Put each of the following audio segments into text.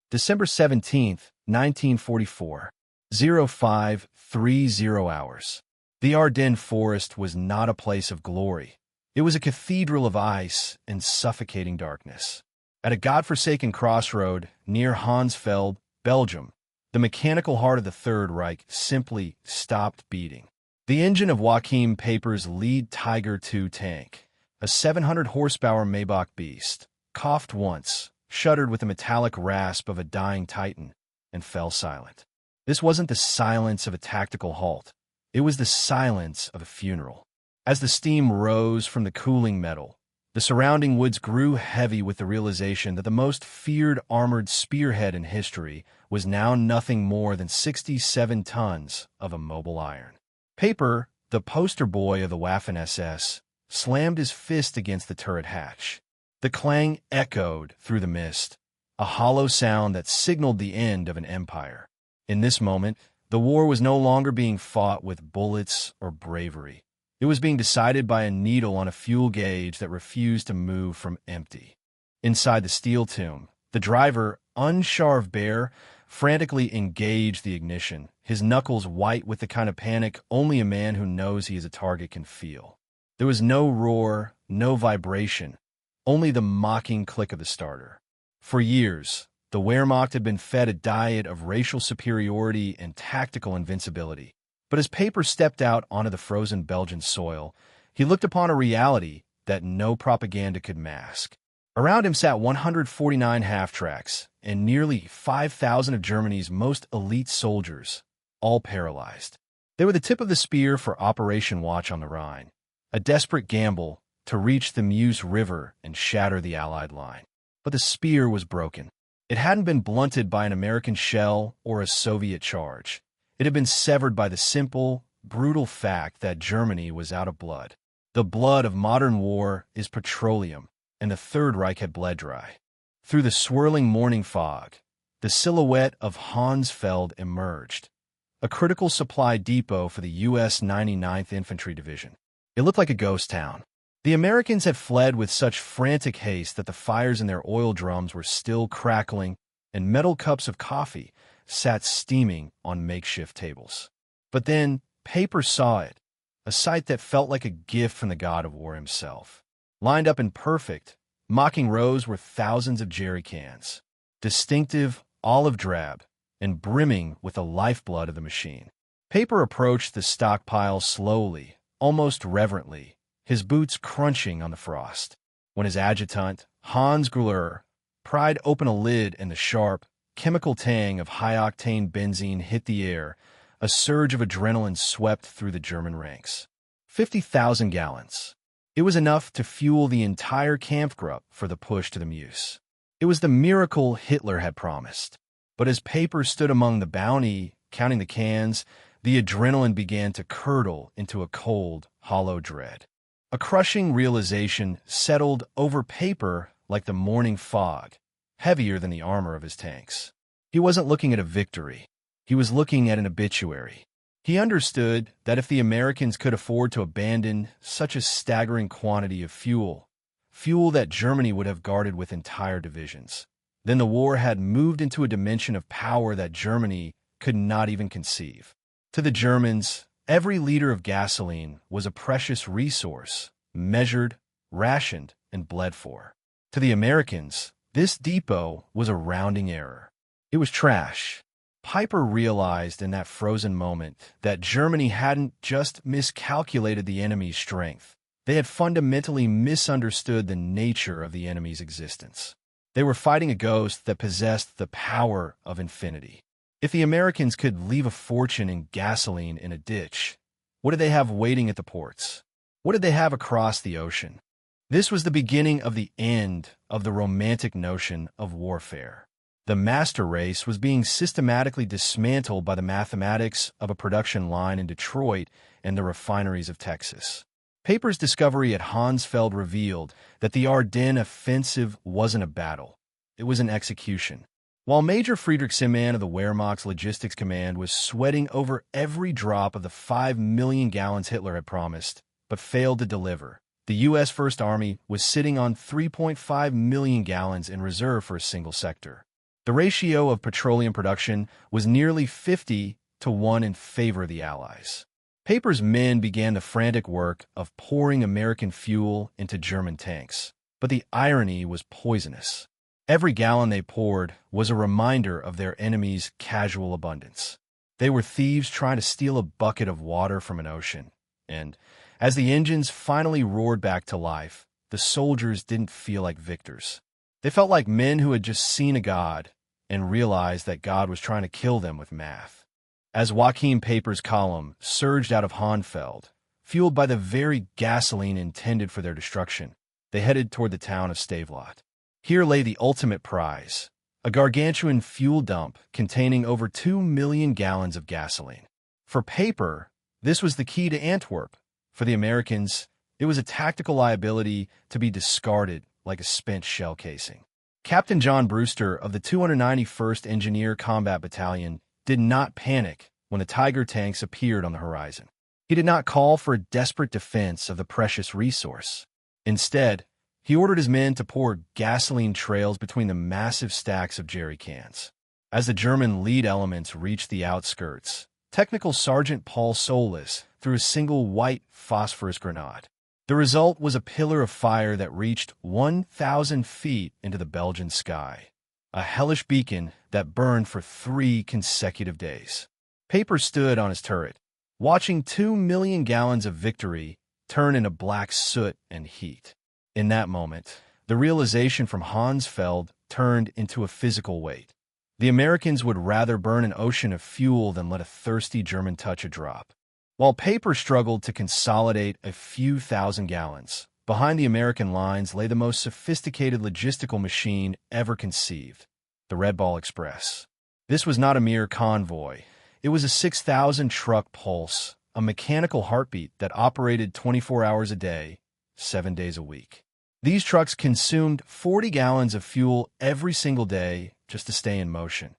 December 17, 1944, 0530 hours. The Ardennes forest was not a place of glory. It was a cathedral of ice and suffocating darkness. At a godforsaken crossroad near Hansfeld, Belgium, the mechanical heart of the Third Reich simply stopped beating. The engine of Joachim Peiper's Lead Tiger II tank, a 700-horsepower Maybach beast, coughed once, shuddered with the metallic rasp of a dying Titan, and fell silent. This wasn't the silence of a tactical halt. It was the silence of a funeral. As the steam rose from the cooling metal, the surrounding woods grew heavy with the realization that the most feared armored spearhead in history was now nothing more than 67 tons of immobile iron. Peiper, the poster boy of the Waffen-SS, slammed his fist against the turret hatch. The clang echoed through the mist, a hollow sound that signaled the end of an empire. In this moment, the war was no longer being fought with bullets or bravery. It was being decided by a needle on a fuel gauge that refused to move from empty. Inside the steel tomb, the driver, Unsharv Bear, frantically engaged the ignition, his knuckles white with the kind of panic only a man who knows he is a target can feel. There was no roar, no vibration, only the mocking click of the starter. For years, the Wehrmacht had been fed a diet of racial superiority and tactical invincibility. But as Peiper stepped out onto the frozen Belgian soil, he looked upon a reality that no propaganda could mask. Around him sat 149 half-tracks and nearly 5,000 of Germany's most elite soldiers, all paralyzed. They were the tip of the spear for Operation Watch on the Rhine, a desperate gamble to reach the Meuse River and shatter the Allied line. But the spear was broken. It hadn't been blunted by an American shell or a Soviet charge. It had been severed by the simple, brutal fact that Germany was out of blood. The blood of modern war is petroleum, and the Third Reich had bled dry. Through the swirling morning fog, the silhouette of Hansfeld emerged, a critical supply depot for the U.S. 99th Infantry Division. It looked like a ghost town. The Americans had fled with such frantic haste that the fires in their oil drums were still crackling, and metal cups of coffee sat steaming on makeshift tables. But then Peiper saw it, a sight that felt like a gift from the god of war himself. Lined up in perfect, mocking rows were thousands of jerry cans, distinctive, olive drab, and brimming with the lifeblood of the machine. Peiper approached the stockpile slowly, almost reverently, his boots crunching on the frost. When his adjutant, Hans Gruller, pried open a lid and the sharp, chemical tang of high-octane benzene hit the air, a surge of adrenaline swept through the German ranks. 50,000 gallons. It was enough to fuel the entire Kampfgruppe for the push to the Meuse. It was the miracle Hitler had promised. But as Peiper stood among the bounty, counting the cans, the adrenaline began to curdle into a cold, hollow dread. A crushing realization settled over Peiper like the morning fog, heavier than the armor of his tanks. He wasn't looking at a victory. He was looking at an obituary. He understood that if the Americans could afford to abandon such a staggering quantity of fuel that Germany would have guarded with entire divisions, then the war had moved into a dimension of power that Germany could not even conceive. To the Germans, every liter of gasoline was a precious resource, measured, rationed, and bled for. To the Americans, this depot was a rounding error. It was trash. Peiper realized in that frozen moment that Germany hadn't just miscalculated the enemy's strength. They had fundamentally misunderstood the nature of the enemy's existence. They were fighting a ghost that possessed the power of infinity. If the Americans could leave a fortune in gasoline in a ditch, what did they have waiting at the ports? What did they have across the ocean? This was the beginning of the end of the romantic notion of warfare. The master race was being systematically dismantled by the mathematics of a production line in Detroit and the refineries of Texas. Peiper's discovery at Hansfeld revealed that the Ardennes offensive wasn't a battle. It was an execution. While Major Friedrich Simman of the Wehrmacht's Logistics Command was sweating over every drop of the 5 million gallons Hitler had promised, but failed to deliver, the U.S. First Army was sitting on 3.5 million gallons in reserve for a single sector. The ratio of petroleum production was nearly 50-1 in favor of the Allies. Peiper's men began the frantic work of pouring American fuel into German tanks, but the irony was poisonous. Every gallon they poured was a reminder of their enemy's casual abundance. They were thieves trying to steal a bucket of water from an ocean, and as the engines finally roared back to life, the soldiers didn't feel like victors. They felt like men who had just seen a god and realized that God was trying to kill them with math. As Joachim Peiper's column surged out of Hansfeld, fueled by the very gasoline intended for their destruction, they headed toward the town of Stavelot. Here lay the ultimate prize, a gargantuan fuel dump containing over 2 million gallons of gasoline. For Peiper, this was the key to Antwerp. For the Americans, it was a tactical liability to be discarded like a spent shell casing. Captain John Brewster of the 291st Engineer Combat Battalion did not panic when the Tiger tanks appeared on the horizon. He did not call for a desperate defense of the precious resource. Instead, he ordered his men to pour gasoline trails between the massive stacks of jerry cans. As the German lead elements reached the outskirts, Technical Sergeant Paul Solis threw a single white phosphorus grenade. The result was a pillar of fire that reached 1,000 feet into the Belgian sky, a hellish beacon that burned for 3 consecutive days. Peiper stood on his turret, watching 2 million gallons of victory turn into black soot and heat. In that moment, the realization from Hansfeld turned into a physical weight. The Americans would rather burn an ocean of fuel than let a thirsty German touch a drop. While Peiper struggled to consolidate a few thousand gallons, behind the American lines lay the most sophisticated logistical machine ever conceived, the Red Ball Express. This was not a mere convoy. It was a 6,000-truck pulse, a mechanical heartbeat that operated 24 hours a day, 7 days a week. These trucks consumed 40 gallons of fuel every single day just to stay in motion,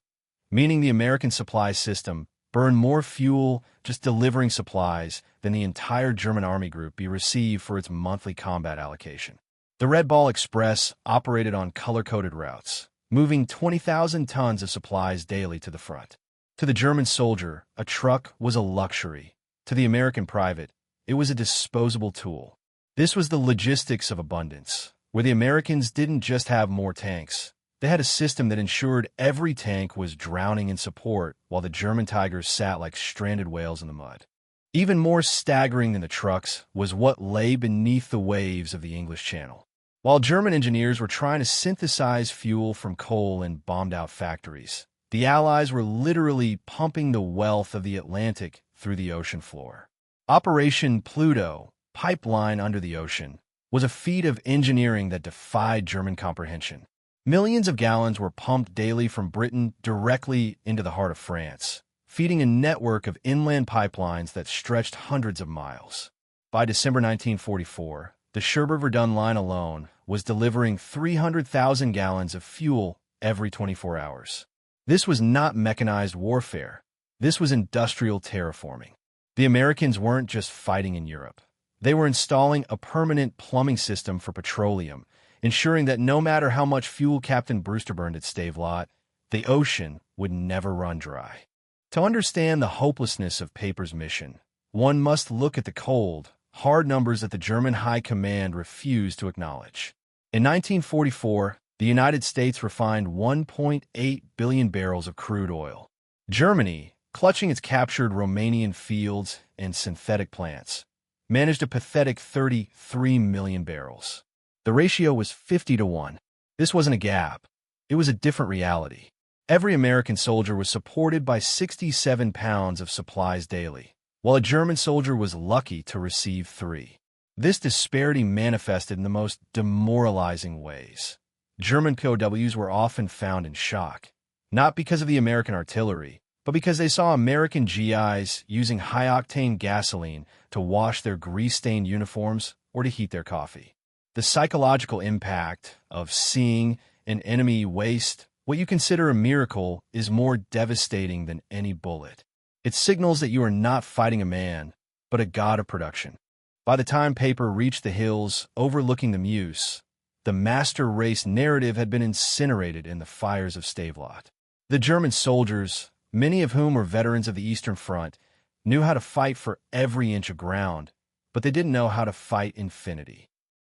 meaning the American supply system burned more fuel just delivering supplies than the entire German Army Group be received for its monthly combat allocation. The Red Ball Express operated on color-coded routes, moving 20,000 tons of supplies daily to the front. To the German soldier, a truck was a luxury. To the American private, it was a disposable tool. This was the logistics of abundance, where the Americans didn't just have more tanks. They had a system that ensured every tank was drowning in support while the German Tigers sat like stranded whales in the mud. Even more staggering than the trucks was what lay beneath the waves of the English Channel. While German engineers were trying to synthesize fuel from coal in bombed-out factories, the Allies were literally pumping the wealth of the Atlantic through the ocean floor. Operation Pluto, Pipeline Under the Ocean, was a feat of engineering that defied German comprehension. Millions of gallons were pumped daily from Britain directly into the heart of France, feeding a network of inland pipelines that stretched hundreds of miles. By December 1944, the Cherbourg-Verdun line alone was delivering 300,000 gallons of fuel every 24 hours. This was not mechanized warfare. This was industrial terraforming. The Americans weren't just fighting in Europe. They were installing a permanent plumbing system for petroleum, ensuring that no matter how much fuel Captain Brewster burned at Stavelot, the ocean would never run dry. To understand the hopelessness of Peiper's mission, one must look at the cold, hard numbers that the German High Command refused to acknowledge. In 1944, the United States refined 1.8 billion barrels of crude oil. Germany, clutching its captured Romanian fields and synthetic plants, managed a pathetic 33 million barrels. The ratio was 50-1. This wasn't a gap. It was a different reality. Every American soldier was supported by 67 pounds of supplies daily, while a German soldier was lucky to receive 3. This disparity manifested in the most demoralizing ways. German POWs were often found in shock, not because of the American artillery, but because they saw American GIs using high-octane gasoline to wash their grease-stained uniforms or to heat their coffee. The psychological impact of seeing an enemy waste what you consider a miracle is more devastating than any bullet. It signals that you are not fighting a man, but a god of production. By the time Peiper reached the hills overlooking the Meuse, the master race narrative had been incinerated in the fires of Stavelot. The German soldiers, many of whom were veterans of the Eastern Front, knew how to fight for every inch of ground, but they didn't know how to fight infinity.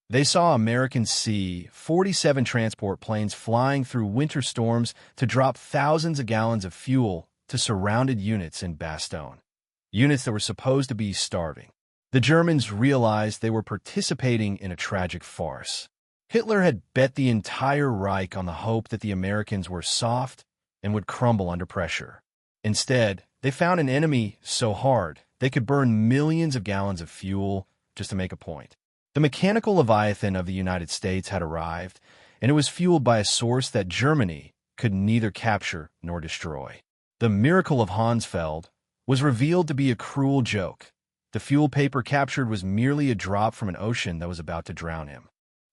They saw American C-47 transport planes flying through winter storms to drop thousands of gallons of fuel to surrounded units in Bastogne, units that were supposed to be starving. The Germans realized they were participating in a tragic farce. Hitler had bet the entire Reich on the hope that the Americans were soft and would crumble under pressure. Instead, they found an enemy so hard they could burn millions of gallons of fuel just to make a point. The mechanical Leviathan of the United States had arrived, and it was fueled by a source that Germany could neither capture nor destroy. The miracle of Hansfeld was revealed to be a cruel joke. The fuel Peiper captured was merely a drop from an ocean that was about to drown him.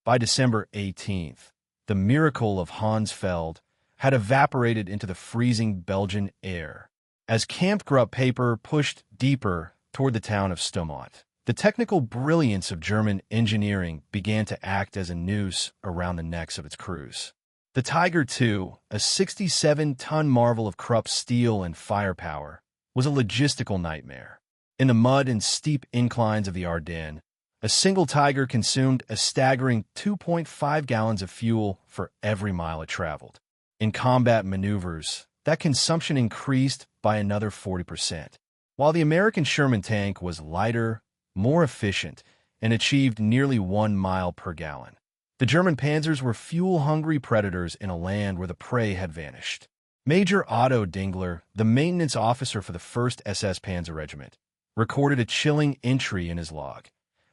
By December 18th, the miracle of Hansfeld had evaporated into the freezing Belgian air. As Kampfgruppe Peiper pushed deeper toward the town of Stavelot, the technical brilliance of German engineering began to act as a noose around the necks of its crews. The Tiger II, a 67-ton marvel of Krupp's steel and firepower, was a logistical nightmare. In the mud and steep inclines of the Ardennes, a single Tiger consumed a staggering 2.5 gallons of fuel for every mile it traveled. In combat maneuvers, that consumption increased by another 40%. While the American Sherman tank was lighter, more efficient, and achieved nearly 1 mile per gallon, the German panzers were fuel-hungry predators in a land where the prey had vanished. Major Otto Dingler, the maintenance officer for the 1st SS Panzer Regiment, recorded a chilling entry in his log.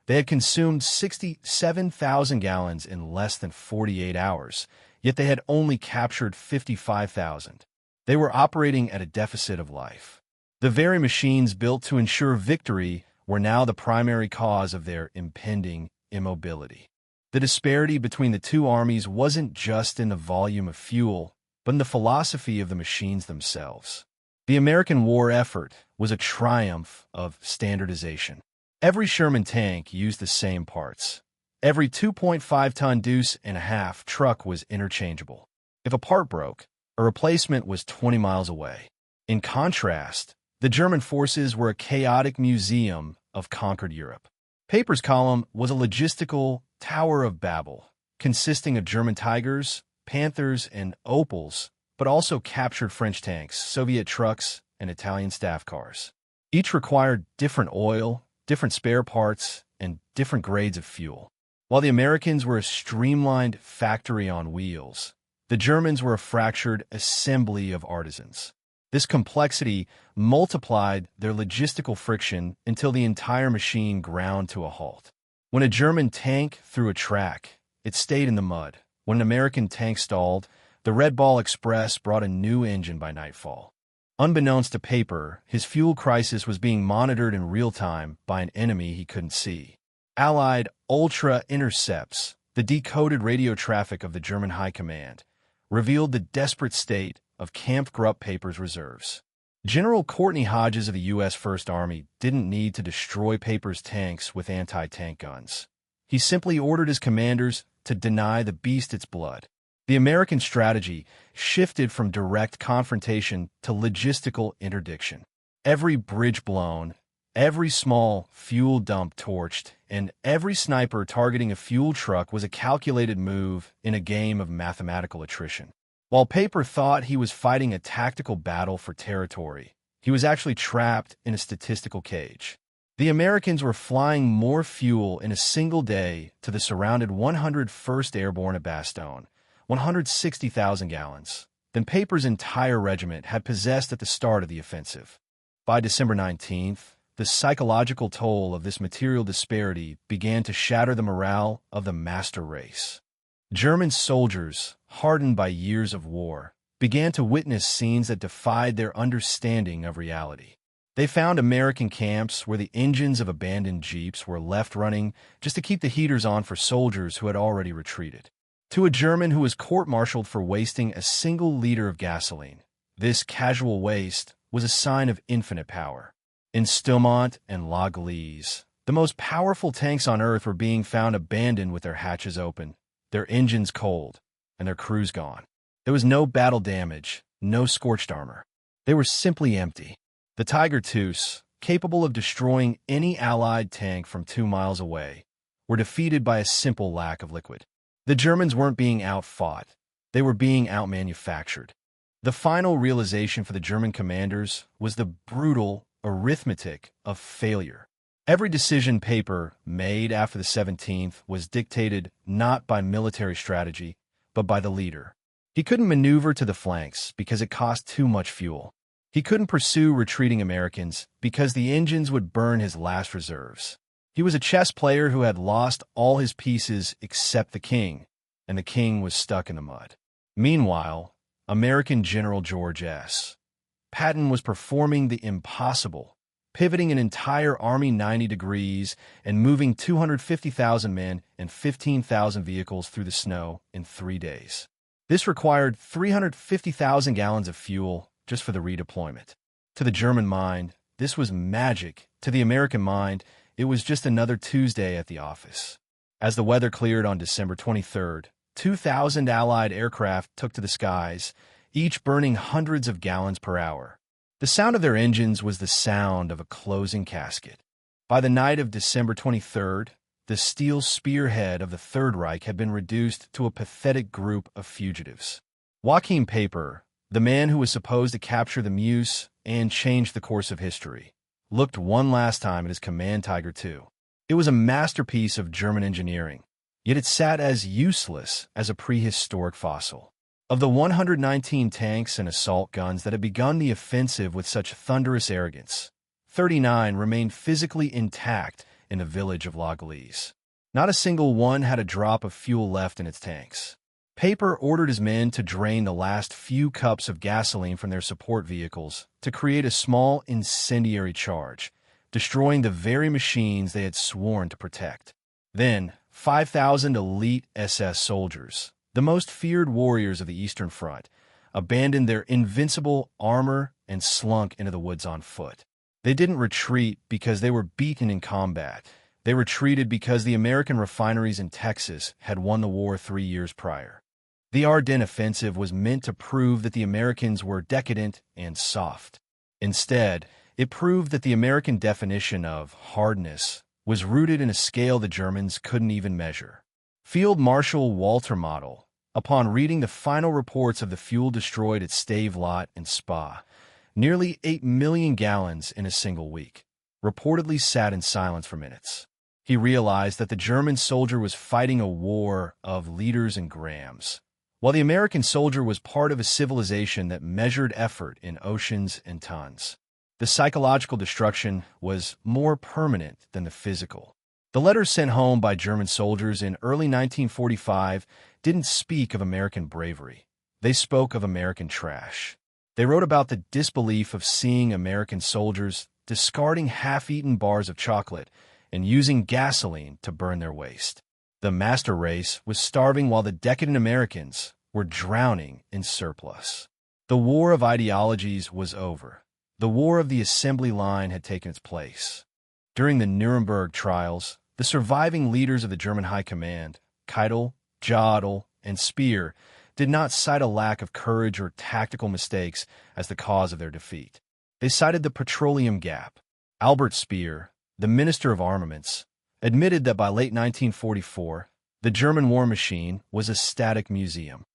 They had consumed 67,000 gallons in less than 48 hours, yet they had only captured 55,000. They were operating at a deficit of life. The very machines built to ensure victory were now the primary cause of their impending immobility. The disparity between the two armies wasn't just in the volume of fuel, but in the philosophy of the machines themselves. The American war effort was a triumph of standardization. Every Sherman tank used the same parts. Every 2.5-ton deuce-and-a-half truck was interchangeable. If a part broke, a replacement was 20 miles away. In contrast, the German forces were a chaotic museum of conquered Europe. Peiper's column was a logistical Tower of Babel, consisting of German Tigers, Panthers, and Opals, but also captured French tanks, Soviet trucks, and Italian staff cars. Each required different oil, different spare parts, and different grades of fuel. While the Americans were a streamlined factory on wheels, the Germans were a fractured assembly of artisans. This complexity multiplied their logistical friction until the entire machine ground to a halt. When a German tank threw a track, it stayed in the mud. When an American tank stalled, the Red Ball Express brought a new engine by nightfall. Unbeknownst to Peiper, his fuel crisis was being monitored in real time by an enemy he couldn't see. Allied ultra-intercepts, the decoded radio traffic of the German High Command, revealed the desperate state of Kampfgruppe Peiper's reserves. General Courtney Hodges of the U.S. First Army didn't need to destroy Peiper's tanks with anti-tank guns. He simply ordered his commanders to deny the beast its blood. The American strategy shifted from direct confrontation to logistical interdiction. Every bridge blown, every small fuel dump torched, and every sniper targeting a fuel truck was a calculated move in a game of mathematical attrition. While Peiper thought he was fighting a tactical battle for territory, he was actually trapped in a statistical cage. The Americans were flying more fuel in a single day to the surrounded 101st Airborne at Bastogne, 160,000 gallons, than Peiper's entire regiment had possessed at the start of the offensive. By December 19th, the psychological toll of this material disparity began to shatter the morale of the master race. German soldiers, hardened by years of war, began to witness scenes that defied their understanding of reality. They found American camps where the engines of abandoned jeeps were left running just to keep the heaters on for soldiers who had already retreated. To a German who was court-martialed for wasting a single liter of gasoline, this casual waste was a sign of infinite power. In Stillmont and La Galice, the most powerful tanks on Earth were being found abandoned with their hatches open, their engines cold, and their crews gone. There was no battle damage, no scorched armor. They were simply empty. The Tiger IIs, capable of destroying any Allied tank from 2 miles away, were defeated by a simple lack of liquid. The Germans weren't being outfought. They were being outmanufactured. The final realization for the German commanders was the brutal arithmetic of failure. Every decision Peiper made after the 17th was dictated not by military strategy, but by the leader. He couldn't maneuver to the flanks because it cost too much fuel. He couldn't pursue retreating Americans because the engines would burn his last reserves. He was a chess player who had lost all his pieces except the king, and the king was stuck in the mud. Meanwhile, American General George S. Patton was performing the impossible, pivoting an entire army 90 degrees and moving 250,000 men and 15,000 vehicles through the snow in 3 days. This required 350,000 gallons of fuel just for the redeployment. To the German mind, this was magic. To the American mind, it was just another Tuesday at the office. As the weather cleared on December 23rd, 2,000 Allied aircraft took to the skies, each burning hundreds of gallons per hour. The sound of their engines was the sound of a closing casket. By the night of December 23rd, the steel spearhead of the Third Reich had been reduced to a pathetic group of fugitives. Joachim Peiper, the man who was supposed to capture the Meuse and change the course of history, looked one last time at his Command Tiger II. It was a masterpiece of German engineering, yet it sat as useless as a prehistoric fossil. Of the 119 tanks and assault guns that had begun the offensive with such thunderous arrogance, 39 remained physically intact in the village of La Galice. Not a single one had a drop of fuel left in its tanks. Peiper ordered his men to drain the last few cups of gasoline from their support vehicles to create a small incendiary charge, destroying the very machines they had sworn to protect. Then, 5,000 elite SS soldiers, the most feared warriors of the Eastern Front, abandoned their invincible armor and slunk into the woods on foot. They didn't retreat because they were beaten in combat. They retreated because the American refineries in Texas had won the war 3 years prior. The Ardennes offensive was meant to prove that the Americans were decadent and soft. Instead, it proved that the American definition of hardness was rooted in a scale the Germans couldn't even measure. Field Marshal Walter Model, upon reading the final reports of the fuel destroyed at Stavelot and Spa, nearly 8 million gallons in a single week, reportedly sat in silence for minutes. He realized that the German soldier was fighting a war of liters and grams, while the American soldier was part of a civilization that measured effort in oceans and tons. The psychological destruction was more permanent than the physical. The letters sent home by German soldiers in early 1945 didn't speak of American bravery. They spoke of American trash. They wrote about the disbelief of seeing American soldiers discarding half-eaten bars of chocolate and using gasoline to burn their waste. The master race was starving while the decadent Americans were drowning in surplus. The war of ideologies was over. The war of the assembly line had taken its place. During the Nuremberg trials, the surviving leaders of the German High Command, Keitel, Jodl, and Speer, did not cite a lack of courage or tactical mistakes as the cause of their defeat. They cited the petroleum gap. Albert Speer, the Minister of Armaments, admitted that by late 1944, the German war machine was a static museum.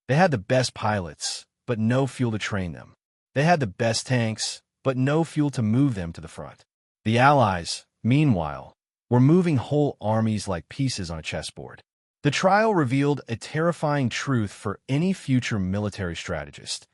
They had the best pilots, but no fuel to train them. They had the best tanks, but no fuel to move them to the front. The Allies, meanwhile, were moving whole armies like pieces on a chessboard. The trial revealed a terrifying truth for any future military strategist.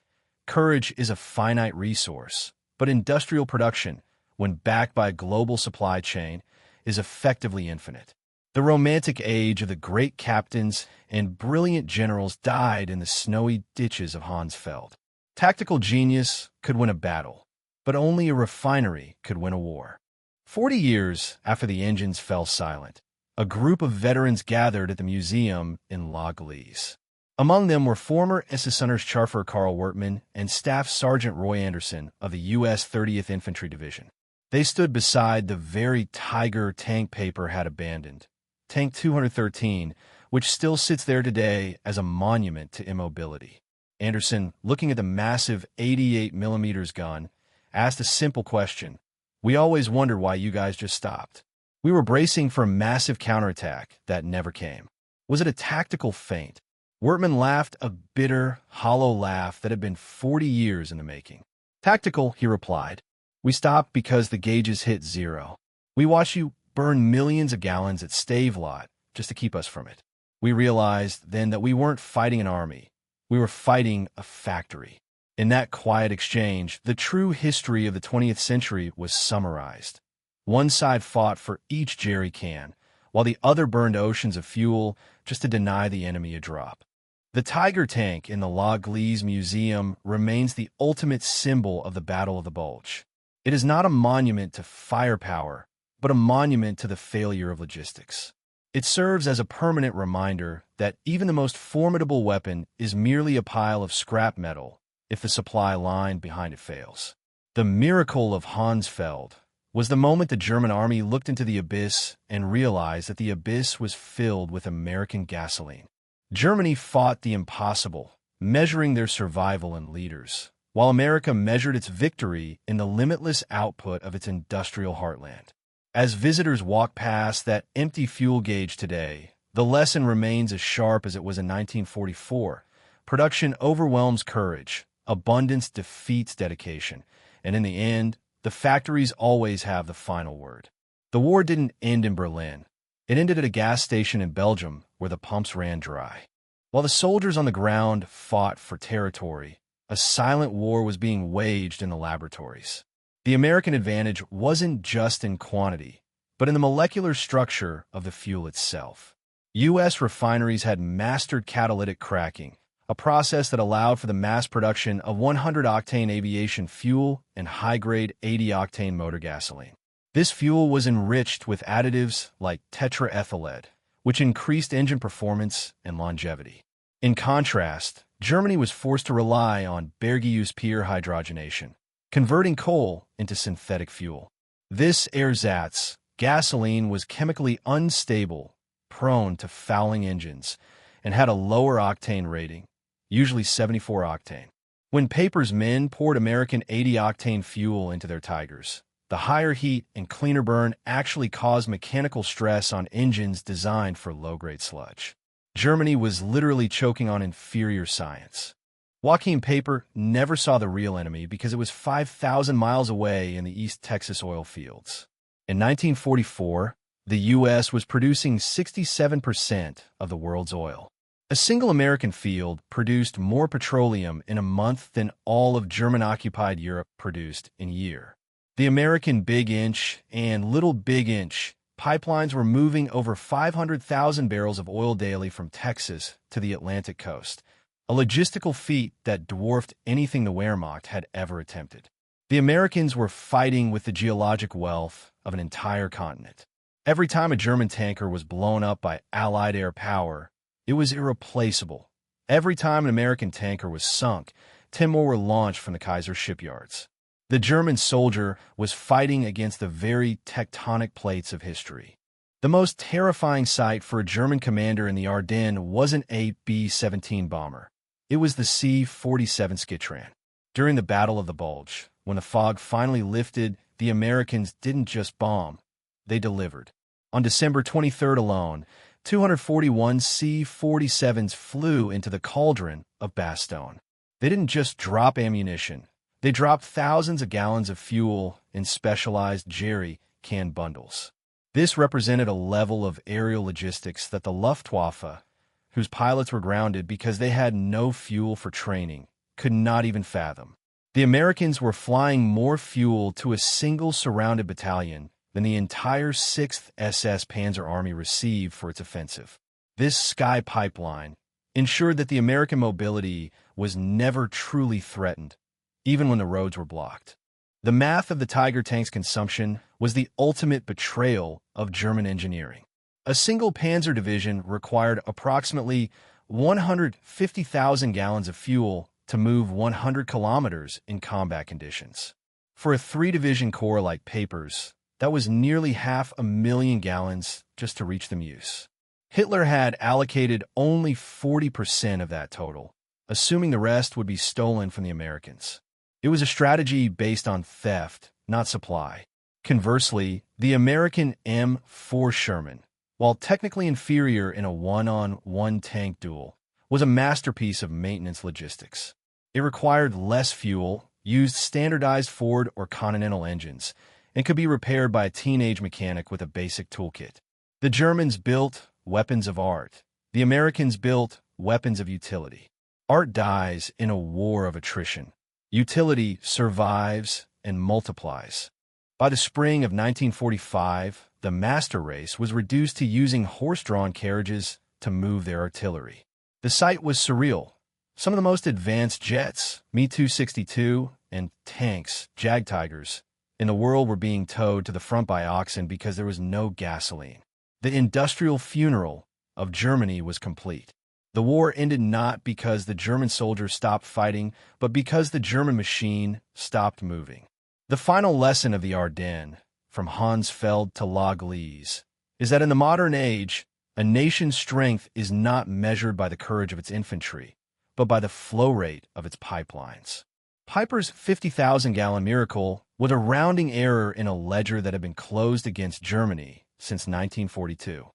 Courage is a finite resource, but industrial production, when backed by a global supply chain, is effectively infinite. The romantic age of the great captains and brilliant generals died in the snowy ditches of Hansfeld. Tactical genius could win a battle, but only a refinery could win a war. 40 years after the engines fell silent, a group of veterans gathered at the museum in La Galice. Among them were former SS Unterscharfer Karl Wertmann and Staff Sergeant Roy Anderson of the U.S. 30th Infantry Division. They stood beside the very Tiger tank Peiper had abandoned, Tank 213, which still sits there today as a monument to immobility. Anderson, looking at the massive 88mm gun, asked a simple question. "We always wondered why you guys just stopped. We were bracing for a massive counterattack that never came. Was it a tactical feint?" Wertman laughed a bitter, hollow laugh that had been 40 years in the making. "Tactical," he replied. "We stopped because the gauges hit zero. We watched you burn millions of gallons at Stavelot just to keep us from it. We realized then that we weren't fighting an army. We were fighting a factory." In that quiet exchange, the true history of the 20th century was summarized. One side fought for each jerry can, while the other burned oceans of fuel just to deny the enemy a drop. The Tiger tank in the Logistical Museum remains the ultimate symbol of the Battle of the Bulge. It is not a monument to firepower, but a monument to the failure of logistics. It serves as a permanent reminder that even the most formidable weapon is merely a pile of scrap metal if the supply line behind it fails. The miracle of Hansfeld was the moment the German army looked into the abyss and realized that the abyss was filled with American gasoline. Germany fought the impossible, measuring their survival in liters, while America measured its victory in the limitless output of its industrial heartland. As visitors walk past that empty fuel gauge today, the lesson remains as sharp as it was in 1944. Production overwhelms courage, abundance defeats dedication, and in the end, the factories always have the final word. The war didn't end in Berlin. It ended at a gas station in Belgium where the pumps ran dry. While the soldiers on the ground fought for territory, a silent war was being waged in the laboratories. The American advantage wasn't just in quantity, but in the molecular structure of the fuel itself. U.S. refineries had mastered catalytic cracking, a process that allowed for the mass production of 100-octane aviation fuel and high-grade 80-octane motor gasoline. This fuel was enriched with additives like tetraethyllead, which increased engine performance and longevity. In contrast, Germany was forced to rely on Bergius-Pier hydrogenation, converting coal into synthetic fuel. This ersatz gasoline was chemically unstable, prone to fouling engines, and had a lower octane rating, usually 74 octane. When Peiper's men poured American 80-octane fuel into their Tigers, the higher heat and cleaner burn actually caused mechanical stress on engines designed for low-grade sludge. Germany was literally choking on inferior science. Joachim Peiper never saw the real enemy because it was 5,000 miles away in the East Texas oil fields. In 1944, the U.S. was producing 67% of the world's oil. A single American field produced more petroleum in a month than all of German-occupied Europe produced in a year. The American Big Inch and Little Big Inch pipelines were moving over 500,000 barrels of oil daily from Texas to the Atlantic coast, a logistical feat that dwarfed anything the Wehrmacht had ever attempted. The Americans were fighting with the geologic wealth of an entire continent. Every time a German tanker was blown up by Allied air power, it was irreplaceable. Every time an American tanker was sunk, 10 more were launched from the Kaiser shipyards. The German soldier was fighting against the very tectonic plates of history. The most terrifying sight for a German commander in the Ardennes wasn't a B-17 bomber. It was the C-47 Skitran. During the Battle of the Bulge, when the fog finally lifted, the Americans didn't just bomb, they delivered. On December 23rd alone, 241 C-47s flew into the cauldron of Bastogne. They didn't just drop ammunition. They dropped thousands of gallons of fuel in specialized jerry can bundles. This represented a level of aerial logistics that the Luftwaffe, whose pilots were grounded because they had no fuel for training, could not even fathom. The Americans were flying more fuel to a single surrounded battalion than the entire 6th SS Panzer Army received for its offensive. This sky pipeline ensured that the American mobility was never truly threatened, even when the roads were blocked. The math of the Tiger tank's consumption was the ultimate betrayal of German engineering. A single panzer division required approximately 150,000 gallons of fuel to move 100 kilometers in combat conditions. For a 3-division corps like Peiper's, that was nearly 500,000 gallons just to reach the Meuse. Hitler had allocated only 40% of that total, assuming the rest would be stolen from the Americans. It was a strategy based on theft, not supply. Conversely, the American M4 Sherman, while technically inferior in a one-on-one tank duel, was a masterpiece of maintenance logistics. It required less fuel, used standardized Ford or Continental engines, and could be repaired by a teenage mechanic with a basic toolkit. The Germans built weapons of art. The Americans built weapons of utility. Art dies in a war of attrition. Utility survives and multiplies. By the spring of 1945, the master race was reduced to using horse-drawn carriages to move their artillery. The sight was surreal. Some of the most advanced jets, Me-262, and tanks, Jag Tigers, in the world were being towed to the front by oxen because there was no gasoline. The industrial funeral of Germany was complete. The war ended not because the German soldiers stopped fighting, but because the German machine stopped moving. The final lesson of the Ardennes, from Hansfeld to Logistical, is that in the modern age, a nation's strength is not measured by the courage of its infantry, but by the flow rate of its pipelines. Peiper's 50,000-gallon miracle was a rounding error in a ledger that had been closed against Germany since 1942.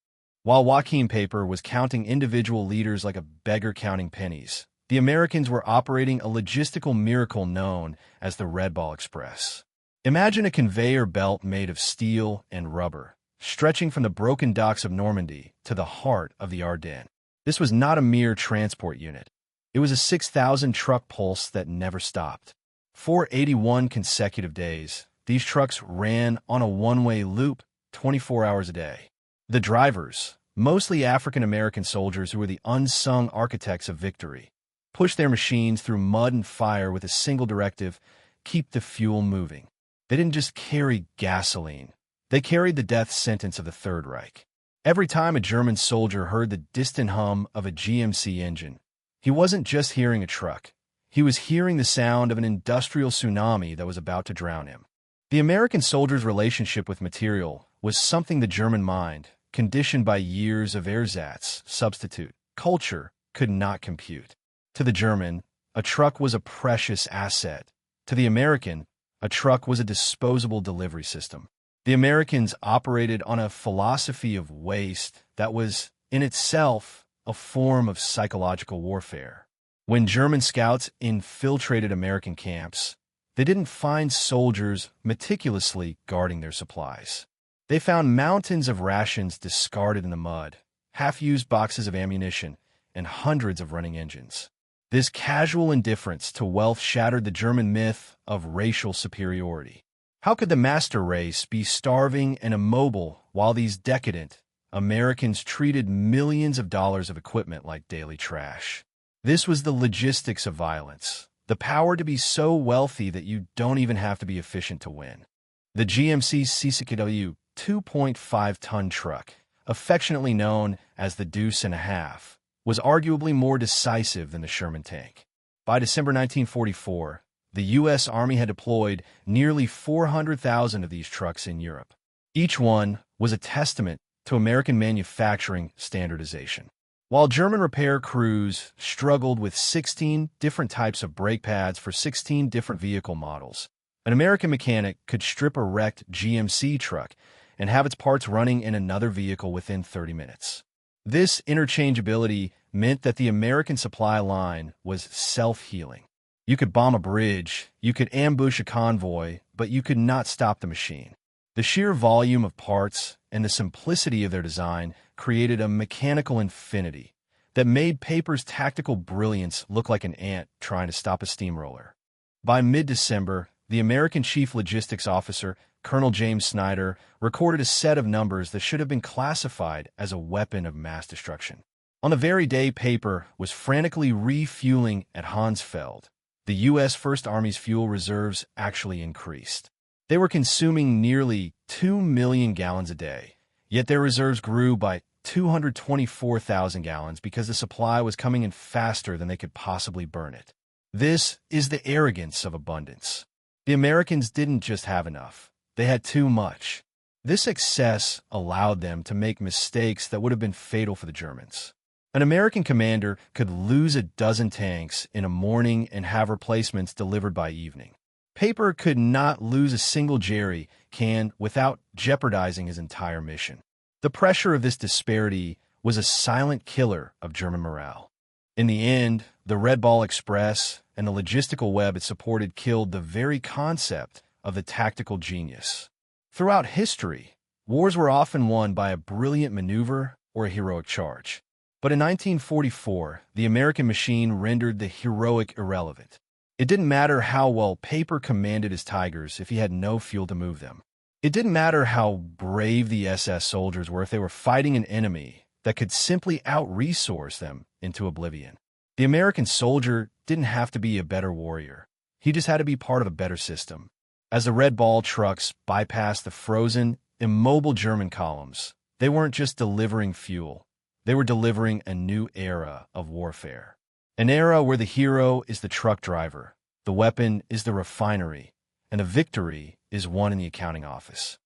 While Joachim Peiper was counting individual leaders like a beggar counting pennies, the Americans were operating a logistical miracle known as the Red Ball Express. Imagine a conveyor belt made of steel and rubber, stretching from the broken docks of Normandy to the heart of the Ardennes. This was not a mere transport unit. It was a 6,000-truck pulse that never stopped. For 81 consecutive days, these trucks ran on a one-way loop 24 hours a day. The drivers, mostly African-American soldiers who were the unsung architects of victory, pushed their machines through mud and fire with a single directive: keep the fuel moving. They didn't just carry gasoline. They carried the death sentence of the Third Reich. Every time a German soldier heard the distant hum of a GMC engine, he wasn't just hearing a truck. He was hearing the sound of an industrial tsunami that was about to drown him. The American soldier's relationship with material was something the German mind, conditioned by years of ersatz, substitute, culture, could not compute. To the German, a truck was a precious asset. To the American, a truck was a disposable delivery system. The Americans operated on a philosophy of waste that was, in itself, a form of psychological warfare. When German scouts infiltrated American camps, they didn't find soldiers meticulously guarding their supplies. They found mountains of rations discarded in the mud, half-used boxes of ammunition, and hundreds of running engines. This casual indifference to wealth shattered the German myth of racial superiority. How could the master race be starving and immobile while these decadent Americans treated millions of dollars of equipment like daily trash? This was the logistics of violence, the power to be so wealthy that you don't even have to be efficient to win. The GMC CCW 2.5-ton truck, affectionately known as the Deuce and a Half, was arguably more decisive than the Sherman tank. By December 1944, the U.S. Army had deployed nearly 400,000 of these trucks in Europe. Each one was a testament to American manufacturing standardization. While German repair crews struggled with 16 different types of brake pads for 16 different vehicle models, an American mechanic could strip a wrecked GMC truck and have its parts running in another vehicle within 30 minutes. This interchangeability meant that the American supply line was self-healing. You could bomb a bridge, you could ambush a convoy, but you could not stop the machine. The sheer volume of parts and the simplicity of their design created a mechanical infinity that made Peiper's tactical brilliance look like an ant trying to stop a steamroller. By mid-December, the American Chief Logistics Officer, Colonel James Snyder, recorded a set of numbers that should have been classified as a weapon of mass destruction. On the very day Peiper was frantically refueling at Hansfeld, the U.S. First Army's fuel reserves actually increased. They were consuming nearly 2 million gallons a day, yet their reserves grew by 224,000 gallons because the supply was coming in faster than they could possibly burn it. This is the arrogance of abundance. The Americans didn't just have enough. They had too much. This success allowed them to make mistakes that would have been fatal for the Germans. An American commander could lose a dozen tanks in a morning and have replacements delivered by evening. Peiper could not lose a single jerry can without jeopardizing his entire mission. The pressure of this disparity was a silent killer of German morale. In the end, the Red Ball Express and the logistical web it supported killed the very concept of the tactical genius. Throughout history, wars were often won by a brilliant maneuver or a heroic charge. But in 1944, the American machine rendered the heroic irrelevant. It didn't matter how well Peiper commanded his Tigers if he had no fuel to move them. It didn't matter how brave the SS soldiers were if they were fighting an enemy that could simply out-resource them into oblivion. The American soldier didn't have to be a better warrior. He just had to be part of a better system. As the Red Ball trucks bypassed the frozen, immobile German columns, they weren't just delivering fuel. They were delivering a new era of warfare. An era where the hero is the truck driver, the weapon is the refinery, and the victory is won in the accounting office.